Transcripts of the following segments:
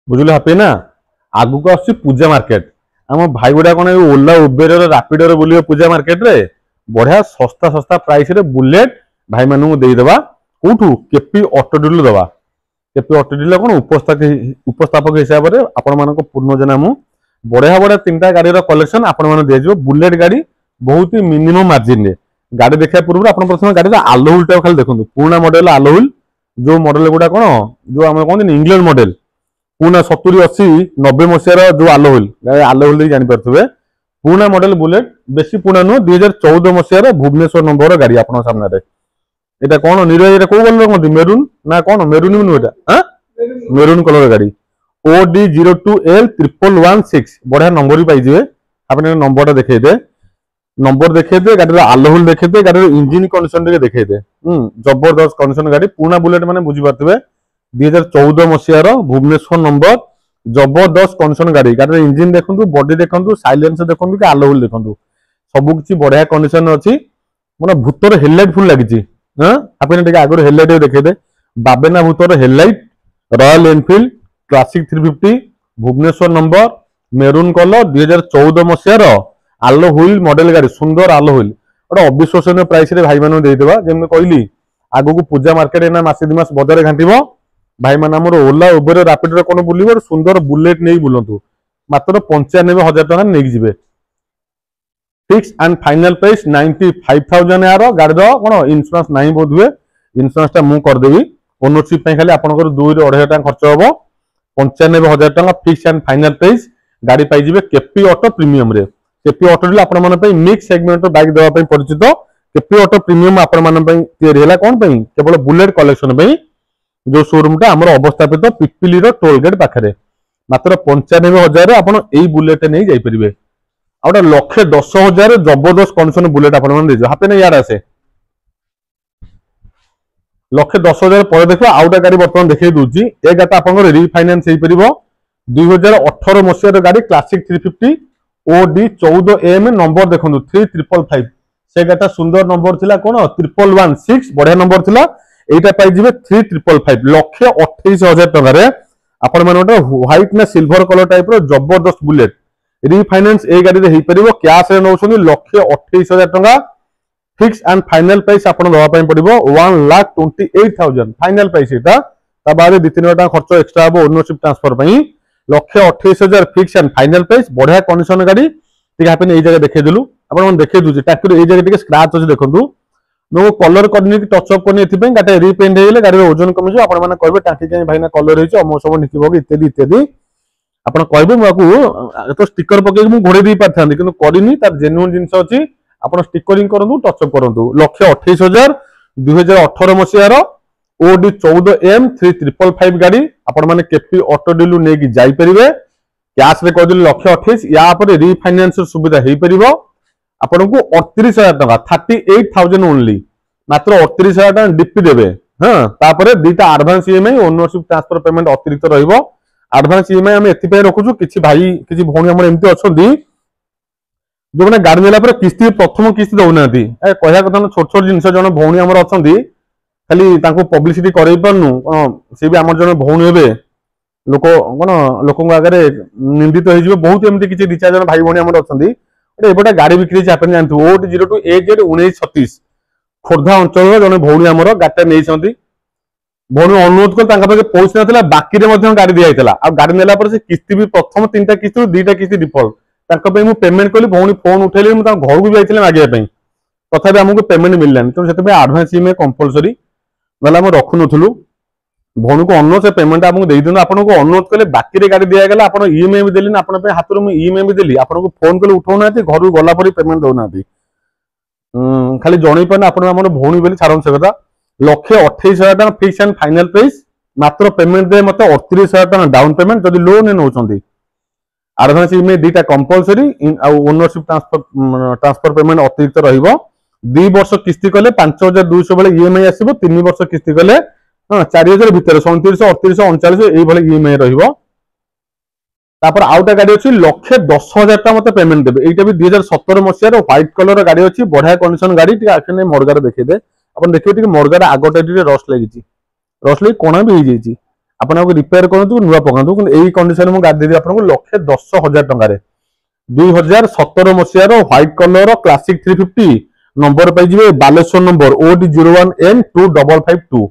बुझिल happy ना आगु को आसुची पूजा मार्केट आम भाई गुड़ा कौन ओला उबेर रापिडो बुलियो पूजा मार्केट रे बढ़िया सस्ता सस्ता प्राइस रे बुलेट भाई मानू देदेबा कौटू केपी ऑटो डील दवा केपी ऑटो डील कौन उपस्थापक हिसाब से आपण मान पूर्ण जना मु बढ़िया बढ़िया तीन टा गाड़ी कलेक्शन आपण मान दिया बुलेट गाड़ी बहुत ही मिनिमम मार्जिन रे गाड़ी देखा पूर्व आप प्रथम गाड़ी आलोहुल टाइप खाली देखो पुराना मॉडल आलोहुल जो मॉडल गुड़ा कौन जो आम कहते इंग्लैंड मॉडल पुना 70-80-90 मसीहार जो आलोहुल जानीपे पुना मॉडल बुलेट बेसी पुना नुह 2014 मसीहार भुवनेश्वर नंबर गाड़ी आप सामने এটা কোন নিরয় এটা কোন কলর মধ্যে মেরুন না কোন মেরুন নো এটা হ্যাঁ মেরুন কলর গাড়ি OD02L1116 বড়িয়া নম্বর भी পাইଯିବେ আপনি নম্বরটা দেখাই দে নম্বর দেখাই দে গাড়ির আলোহুল দেখাই দে গাড়ির ইঞ্জিন কন্ডিশন টিকে দেখাই দে জবরদস্ত কন্ডিশন গাড়ি পুনা বুলেট মানে বুঝি পারতবে 2014 মସିହାର ভুবনেশ্বর নম্বর জবরদস্ত কন্ডিশন গাড়ি গাড়ির ইঞ্জিন দেখন্তু বডি দেখন্তু সাইলেন্সর দেখন্তু কি আলোহুল দেখন্তু सब किछि बढ़िया कंडीशन अछि মানে ভূতর হেডলাইট ফুল লাগিছি हाँ आपने टिके आगुर हेडलाइट देखे दे बाबेना भूतर headlight Royal Enfield Classic 350 Bhubaneswar number maroon colour 2014 मसीहार आलो हुईल मॉडल गाड़ी सुंदर आलो हुईल गोटे अविश्वसनीय प्राइस रे भाई मानू देदेबा जेमने कहली आगु को पूजा मार्केट एना मासे दि मास बजार घांटिबो भाई मान हमर ओला उबेर रैपिडो कोन बुलिबो सुंदर बुलेट नै बुलंतु मात्र 95,000 टका नै जिवे फिक्स एंड फाइनल प्राइस 95,000 यार गाड़ी कौन इन्शुरांस ना बोध हुए इन्शुरांस मु करदेवी ओनरशिप खाली आपंकर 2-2.5 खर्च हम 95,000 टका फिक्स एंड फाइनल प्राइस गाड़ी पाइबे केपी ऑटो प्रीमियम रे केपी ऑटो डील आपण मन मिक्स सेगमेंट बाइक देवा परिचित केपी ऑटो प्रीमियम आपण मन तैयारी कौन केवल बुलेट कलेक्शन जो शोरूम टा आमर अवस्थापित पिपिली टोल गेट पाखे मात्र 95,000 आप बुलेट नहीं जापरेंगे आउटा 1,10,000 जबरदस्त कंडीशन बुलेट आप हापे ना यार आसे 1,10,000 पर देखो आउटा गाड़ी बर्तमान देखिए दूची ए गाता आपन रिफाइनांस हो पार 2018 मसीहार गाड़ी क्लासिक 350 OD14M नंबर देखो 3555 से गाता सुंदर नंबर थिला कोन 1116 बढ़िया नंबर थिला एटा पाई जिवे 3555 1,28,000 टका रे आपण माने व्हाइट ना सिल्वर कलर टाइप रो जबरदस्त बुलेट रिफाइनांस ए गाड़ी रे परिबो कैश रे नौछनी 1,28,000 टका फिक्स एंड फाइनल प्राइस आपण दवा पई पड़िबो 1,28,000 फाइनल प्राइस एटा ता बाद 2-3 टका खर्च एक्स्ट्रा हो ओनरशिप ट्रांसफर पई 1,28,000 फिक्स एंड फाइनल प्राइस बढ़िया कंडीशन गाड़ी ठीक आपन ए जगह देखे देलु आपण मन देखे दुजी टाक्टर ए जगह टिके स्क्रैच अछि देखंतु नो कलर करनी की टच अप करनी एथि पई गाड़ी रिपेंट हेले गाड़ी रो ओजन कमी जो आपण माने कहबे टांकी के भाई ना कलर होइछ अमो सब निकिबो इत्यादि इत्यादि आपण कहबे मको तो स्टिकर पके मु घोड़े दी पाथांदी किंतु करिनी तार जेन्युइन जिंस अछि आपण स्टिकरिंग करंतु टच अप करंतु 1,28,000 2018 मसियार OD14M 3555 गाड़ी आपण माने केपी ऑटो डीलू ने की जाई परिबे कैश रे कहदिल 1,28,000 या पर रिफाइनांस सुविधा हेई परिबो आपण को 38,000 टका 38,000 ओनली मात्र 38,000 टका डीपी देबे हां तापर दुटा advance EMI ownership transfer payment अतिरिक्त रहइबो एडवांस ईएमआई हम एथि पे रखुछु किछि भाई किछि भौणी हमर एमती अछंदी जो माने गाड़ी नेला पर किस्ती प्रथम किस्ती दउनाती ए कहया कथा छोट छोट जिंस जण भौणी हमर अछंदी खाली तांको पब्लिसिटी करई परनु से भी हमर जण भौणी हेबे लोक कोन लोकन आगरे निंदित होई जिवो बहुत एमती किछि दि चार जण भाई भौणी हमर अछंदी एबटा गाड़ी बिक्री चापन जानथु OD02 AZ 1936 खोर्धा अंचल जण भौणी हमर गाटा नै छंती भौणी अनुरोध कर तांका पाके पैसा नथिला बाकी रे मध्य गाड़ी दिया आइतला आ गाड़ी नेला पर से किस्ती भी प्रथम 3टा किस्ती 2टा किस्ती डिफॉल्ट तांका पे मु पेमेंट कली भौणी फोन उठेले मु ता घर को भी आइतले मागिया पई तथापि हमको पेमेंट मिललानी तो सेते पे एडवांस ईएमआई कंपलसरी नला हम रखु नथुलु भौणी को अन्न से पेमेंट आपको दे दिनु आपन को अनुरोध कले बाकी रे गाड़ी दिया गेला आपन ईएमआई भी देली ना आपन पे हाथ रो मु ईएमआई भी देली आपन को फोन कले उठाउ नाती घर को गला परी पेमेंट दउ नाती खाली जणई पना आपन हमर भौणी बेली छारन से कथा 1,28,000 टका फिक्स एंड फाइनल प्राइस मात्र पेमेंट दे मते 38,000 टका डाउन पेमेंट जदि लोन नै नउचंदी एडवांस ईएमआई दुटा कंपलसरी ओनरशिप ट्रांसफर पेमेंट अतिरिक्त रहिबो 2 वर्ष किस्ती कले 5,200 बेले ईएमआई आसीबो 3 वर्ष किस्ती कले 4,000 भितर 37, 38, 39 एई भले ईएमआई रहिबो तापर आउटा गाड़ी अछि 1,10,000 टका मते पेमेंट देबे एटा भी 2017 मसियार व्हाइट कलर गाड़ी अछि बढ़िया कंडीशन गाड़ी टिके आखने मरगार देखै दे अपन देखियो टिके मरगार आगटा टिके रस लागिछि रस लई कोणा भी हो जाइछि ଆପଣ रिपेयर करंतु नुआ पकांतु किंतु एई कंडीशन में गाड़ी देबी आपन 1,10,000 टंका रे 2017 मसिया रो व्हाइट कलर रो क्लासिक 350 नंबर पाई जिवे बालेश्वर नंबर OD01N2552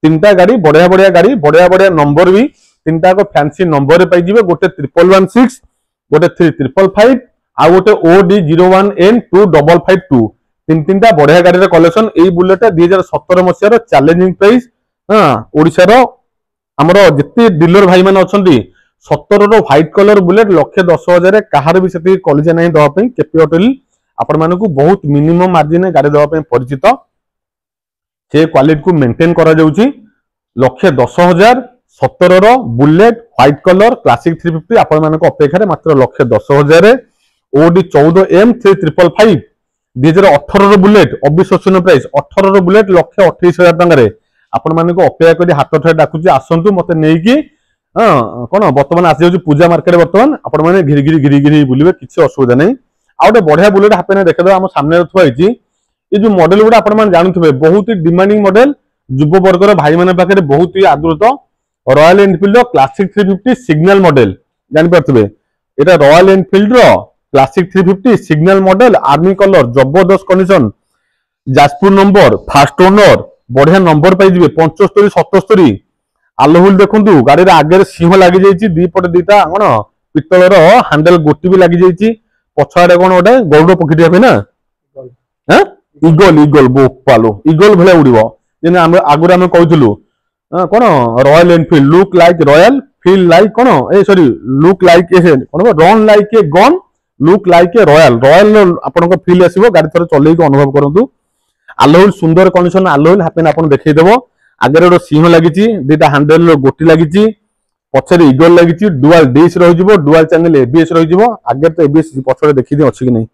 तीनटा गाड़ी बढ़िया बढ़िया गाड़ी बढ़िया बढ़िया नंबर भी तीनटा को फैंसी नंबर रे पाई जिवे गोटे 1116 गोटे 3555 आ गोटे OD01N2552 तीनटा बढ़िया गाड़ी रे कलेक्शन एई बुलेट 2017 मसिया रो चैलेंजिंग प्राइस हां ओडिसा रो हमरो जिते डीलर भाई माने अछंती 17 रो व्हाइट कलर बुलेट 1,10,000 कहार भी सेती कॉलेज नहीं दवा पे केपी होटल आपण माने को बहुत मिनिमम मार्जिन गाड़ी दवा पे परिचित से क्वालिटी को मेंटेन करा जाउची 1,10,000 17 रो बुलेट व्हाइट कलर क्लासिक 350 आपण माने को अपेक्षा रे मात्र 1,10,000 OD14M 3555 2018 रो बुलेट अविश्वसनीय प्राइस 18 रो बुलेट 1,28,000 टंका रे आपण माने को अपेक्षा करी हाथ ठाय डाकुची आसंतु मते नै कि कोन वर्तमान आसी जाउची पूजा मार्केट वर्तमान आपण माने घिरी घिरी बुलिबे किछि असुविधा नै आ ओटे बढ़िया बुलेट हापेने देखदो हम सामने थुआ हिची ए जो मॉडल गुडा आपण माने जानथुबे बहुत ही डिमांडिंग मॉडल युव वर्गर भाई माने पाखरे बहुत ही आदृत Royal Enfield Classic 350 signal model जानि परथबे एटा रॉयल एनफील्ड रो Classic 350 signal model army colour जबरदस्त condition Jajpur number first owner बढ़िया नंबर पाई जिवे 75 77 आलोहुल देखंतु गाड़ी रे आगे सिंह लागि जाईची दी पटे दीटा कोन पित्तल रो हैंडल गोटी भी लागि जाईची पछाडे कोन ओटे गौड़ पखिटिया पे ना हां ईगल गोपालो ईगल भले उड़िबो जेने हम आगुर हम कहउथलु कोन Royal Enfield look like royal feel like कोन a sorry look like a कोन run like a gun look like a royal royal आपन को फील आसीबो गाड़ी थोर चलेई को अनुभव करंतु आलोहुल सुंदर कंडीशन आलोहुल हापेन आपन देखै देबो आगे रो सिंह लागिची दीटा हैंडल रो गोटी लागिची पछरे ईगल लागिची डुअल डिश रहि जिवो डुअल चैनल एबीएस रहि जिवो आगे तो एबीएस पछरे देखि दे अछि कि नै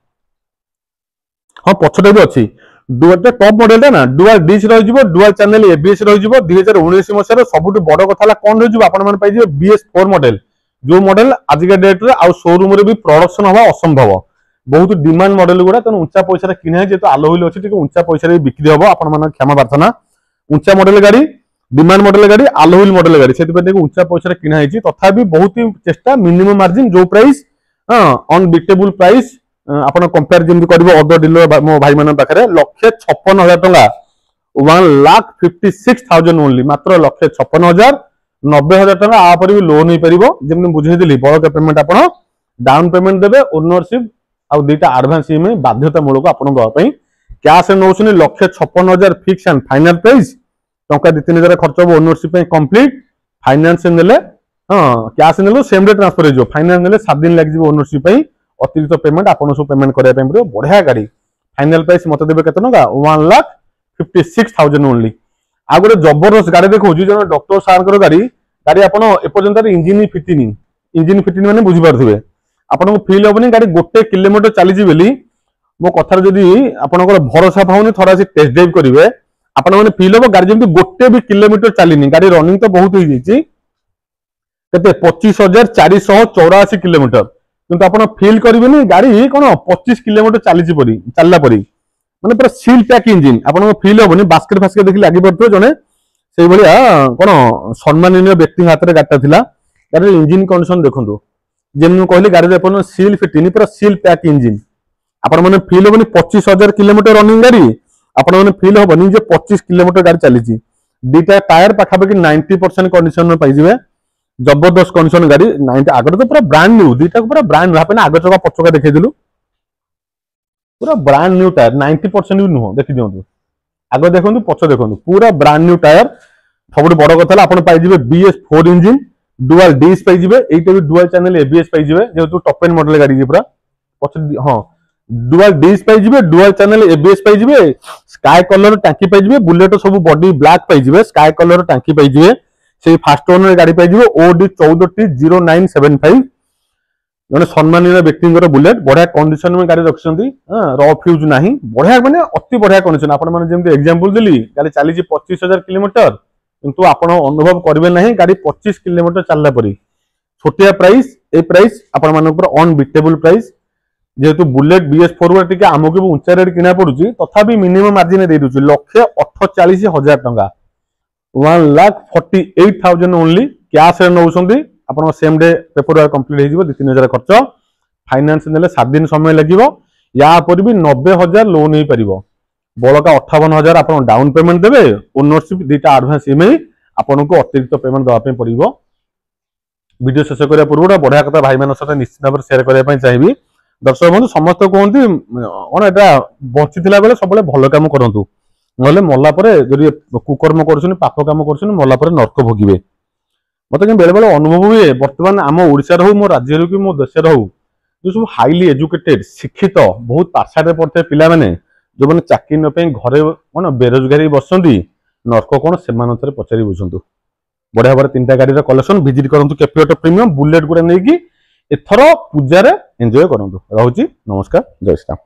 हां पछरे भी अछि डुअल टॉप मॉडल ना डुअल डिश रहि जिवो डुअल चैनल एबीएस रहि जिवो 2019 मसिया रो सबुट बड़ कथाला कोन रहि जिवो आपन मन पाइ जिवो BS4 मॉडल जो मॉडल आज के डेट रे आ शोरूम रे भी प्रोडक्शन हवा असंभव बहुत डिमांड मॉडल गुडा तन ऊंचा पैसा रे किने जे तो आलोहुल अछि टिके ऊंचा पैसा रे बिक्री हबो आपन मन क्षमा प्रार्थना ऊंचा मॉडल गाड़ी डिमांड मॉडल गाड़ी आलोहुल मॉडल गाड़ी सेति पे ऊंचा पैसा रे किना हिची तथापि बहुत ही चेष्टा मिनिमम मार्जिन जो प्राइस अनबिटेबल प्राइस आपण कंपेयर जेम करबो अदर डीलर मो भाई मन पाखरे 1,56,000 टंका 1,56,000 ओनली मात्र 1,56,000 90,000 टंका आ पर भी लोन ही परिबो जेम बुझै दिली बड़ पेमेंट आपण डाउन पेमेंट देबे ओनरशिप आ दीटा एडवांस ईएमआई बाध्यतामूलक आपण दवा पई कैश नौसनी 1,56,000 फिक्स एंड फाइनल प्राइस टंका 2-3,000 खर्च हो ओनरशिप पे कंप्लीट फाइनेंस नेले कैश नेलो सेम डे ट्रांसफर हो फाइनेंस नेले 7 दिन लागि जिवो ओनरशिप पे अतिरिक्त पेमेंट आपन सब पेमेंट करिया पे पड़ो बढ़िया गाड़ी फाइनल प्राइस मते देबे केते टंका 1,56,000 ओनली आ गोटे जबरदस्त गाड़ी देखौ जी जन डॉक्टर सार गाड़ी गाड़ी आपन एपर्यंत इंजिन फिटिंग माने बुझी पारथिबे आपन को फील होबनी गाड़ी 1 किलोमीटर चली जी बेली मो कथार जदी आपनकर भरोसा पाउनी थोड़ा से टेस्ट ड्राइव करिवे आपण माने फील हो गाड़ी जमती 1 भी किलोमीटर चलीनी गाड़ी रनिंग तो बहुत हो जाईची केते 25,484 किलोमीटर किंतु आपण फील करिवेनी गाड़ी कोन 25 किलोमीटर चलीची परी चलला परी माने पूरा सील पैक इंजिन आपण को फील होबनी बास्केट फास्केट देखि लागि पड़तो जने सेई भलिया कोन सम्माननीय व्यक्ति हाथ रे गाटा थिला गाड़ी इंजिन कंडीशन देखंतु जेम कहली गाड़ी रे अपन सील फिटिनी पूरा सील पैक इंजिन आपण माने फील होबनी 25,000 किलोमीटर रनिंग गाड़ी आपण माने फील होबनी जे 25 किलोमीटर गाड़ी चलीची दीटा टायर पाखापाखि 90% कंडीशन में पाई जिवे जबरदस्त कंडीशन गाड़ी 90 आगे तो पूरा ब्रांड न्यू दीटा पूरा ब्रांड न्यू आगे चका पछका देखै दिलु पूरा ब्रांड न्यू टायर 90% भी नुह देखि दियंतु आगे देखंतु पछ देखंतु पूरा ब्रांड न्यू टायर सबुठ बड़ कथा आपण पाई जिवे BS4 इंजिन डुअल डिश पाई जिवे एटा भी डुअल चैनल एबीएस पाई जिवे जेतु टॉप एंड मॉडल गाड़ी पूरा पछ हां डुअल डिश पाई जिवे डुअल चैनल एबीएस पाई जिवे स्काई कलर टांकी पाई जिवे बुलेट सब बॉडी ब्लैक पाई जिवे स्काई कलर टांकी पाई जिवे से फास्ट ओनर गाड़ी पाई जिवे OD14T0975 जने सम्मानित व्यक्तिंगर बुलेट बढ़िया कंडीशन में गाड़ी रखछंती रफ फ्यूज नाही बढ़िया माने अति बढ़िया कंडीशन आपण माने जेमते एग्जांपल देली गाड़ी चली 25,000 किलोमीटर किंतु आपण अनुभव करबे नाही गाड़ी 25 किलोमीटर चलला परी छोटिया प्राइस ए प्राइस आपण माने ऊपर अनबिटेबल प्राइस जेहेतु बुलेट BS4 टिके आमको भी ऊंचा रेट किना पड़ुची तथापि मिनिमम मार्जिन दे दुची 1,48,000 टंका 1,48,000 ओनली कैश रे नौसंदी आपण same day paper work complete हो 2-3 खर्च फाइनेंस नेले 7 दिन समय लगिवो या पर भी 90,000 लोन हो पारिबो बळका 58,000 आपण डाउन पेमेंट देबे ओनरशिप दीटा एडवांस ईएमआई आपण को अतिरिक्त पेमेंट दवा पे पड़िबो वीडियो शेष करिया पूर्व बढ़िया कथा भाई मान सहित निश्चित भाव शेयर करने चाहिए दर्शक बंधु समस्त कहते कौन एटा बची बेले सब भल कम करूँ ना मला कुकर्म कर पाप कम कर मला नर्क भोगे मत बेले बेले अनुभव हुए बर्तमान आम ओडिशा हो मो राज्य हो कि मो देश हो जो सब हाईली एजुकेटेड शिक्षित बहुत पाठशाठ पढ़ते पिला माने जो मैंने चाकरी नाई घरे कौन बेरोजगारी बसती नर्क कौन से पचारि बुझु बढ़िया भाव 3टा गाड़ी कलेक्शन विजिट करूँ कैपियोटो प्रीमियम बुलेट गुड़ा नहीं एथर पूजा एंजॉय करूँ। रोची नमस्कार जय श्री राम।